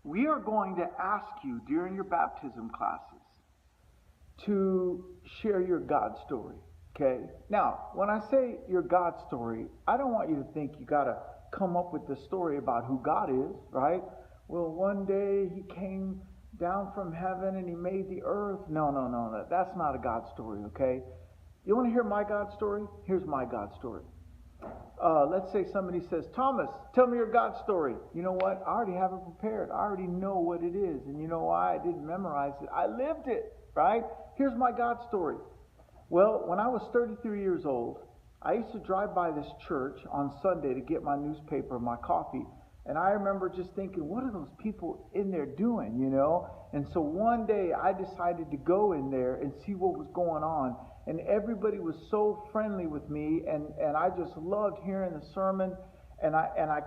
we are going to ask you during your baptism classes to share your God story. Okay? Now, when I say your God story, I don't want you to think you got to come up with the story about who God is, right? Well, one day he came down from heaven and he made the earth. No. That's not a God story, okay? You want to hear my God story? Here's my God story. Let's say somebody says, Thomas, tell me your God story. You know what? I already have it prepared. I already know what it is. And you know why? I didn't memorize it. I lived it, right? Here's my God story. Well, when I was 33 years old, I used to drive by this church on Sunday to get my newspaper and my coffee. And I remember just thinking, what are those people in there doing, you know? And so one day I decided to go in there and see what was going on. And everybody was so friendly with me, and I just loved hearing the sermon. And I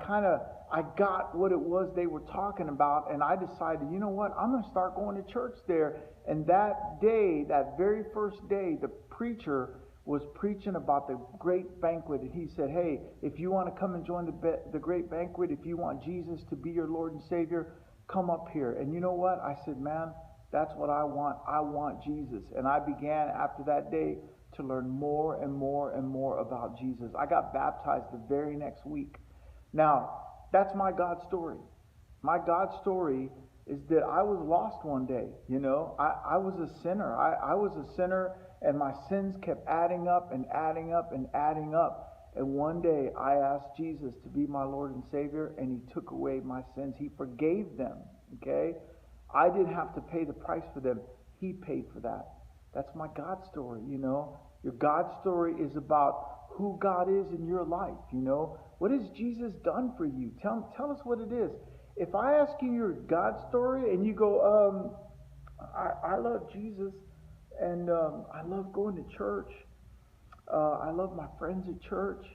got what it was they were talking about, and I decided, you know what, I'm going to start going to church there. And that day, that very first day, the preacher was preaching about the great banquet, and he said, hey, if you want to come and join the great banquet, if you want Jesus to be your Lord and Savior, come up here. And you know what? I said, man, that's what I want. I want Jesus. And I began after that day to learn more and more and more about Jesus. I got baptized the very next week. Now, that's my God story. My God story is that I was lost one day. You know, I was a sinner. I was a sinner, and my sins kept adding up and adding up and adding up. And one day I asked Jesus to be my Lord and Savior, and he took away my sins. He forgave them, okay? I didn't have to pay the price for them. He paid for that. That's my God story, you know. Your God story is about who God is in your life, you know. What has Jesus done for you? Tell us what it is. If I ask you your God story and you go, I love Jesus, and I love going to church. I love my friends at church,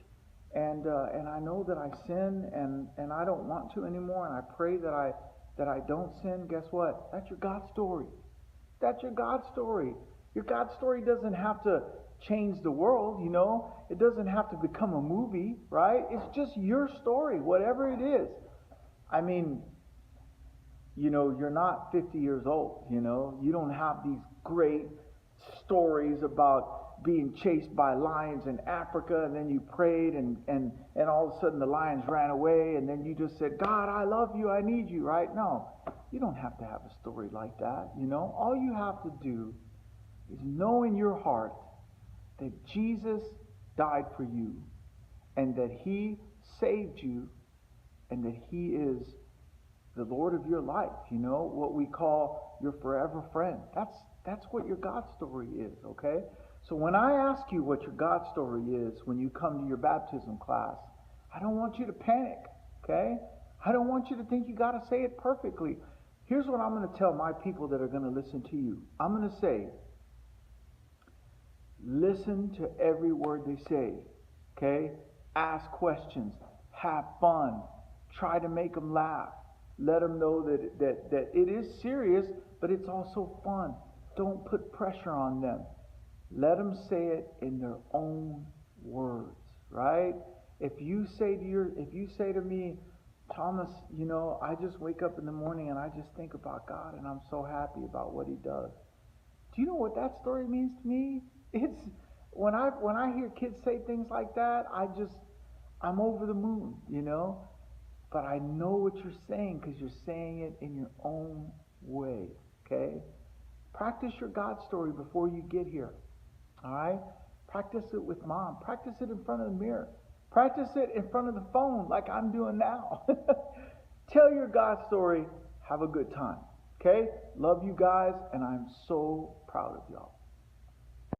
and I know that I sin, and I don't want to anymore, and I pray that I don't sin. Guess what? That's your God story. That's your God story. Your God story doesn't have to change the world, you know. It doesn't have to become a movie, right? It's just your story, whatever it is. I mean, you know, you're not 50 years old, you know. You don't have these great stories about being chased by lions in Africa, and then you prayed and all of a sudden the lions ran away, and then you just said, God, I love you, I need you, right? No, you don't have to have a story like that, you know. All you have to do is know in your heart that Jesus died for you, and that he saved you, and that he is the Lord of your life, you know, what we call your forever friend. That's what your God story is, okay? So when I ask you what your God story is when you come to your baptism class, I don't want you to panic, okay? I don't want you to think you got to say it perfectly. Here's what I'm going to tell my people that are going to listen to you. I'm going to say, listen to every word they say, okay? Ask questions. Have fun. Try to make them laugh. Let them know that it is serious, but it's also fun. Don't put pressure on them. Let them say it in their own words, right? If you say to me, Thomas, you know, I just wake up in the morning and I just think about God, and I'm so happy about what he does. Do you know what that story means to me? It's when I hear kids say things like that, I'm over the moon, you know. But I know what you're saying because you're saying it in your own way, okay? Practice your God story before you get here, all right? Practice it with mom. Practice it in front of the mirror. Practice it in front of the phone like I'm doing now. Tell your God story. Have a good time, okay? Love you guys, and I'm so proud of y'all.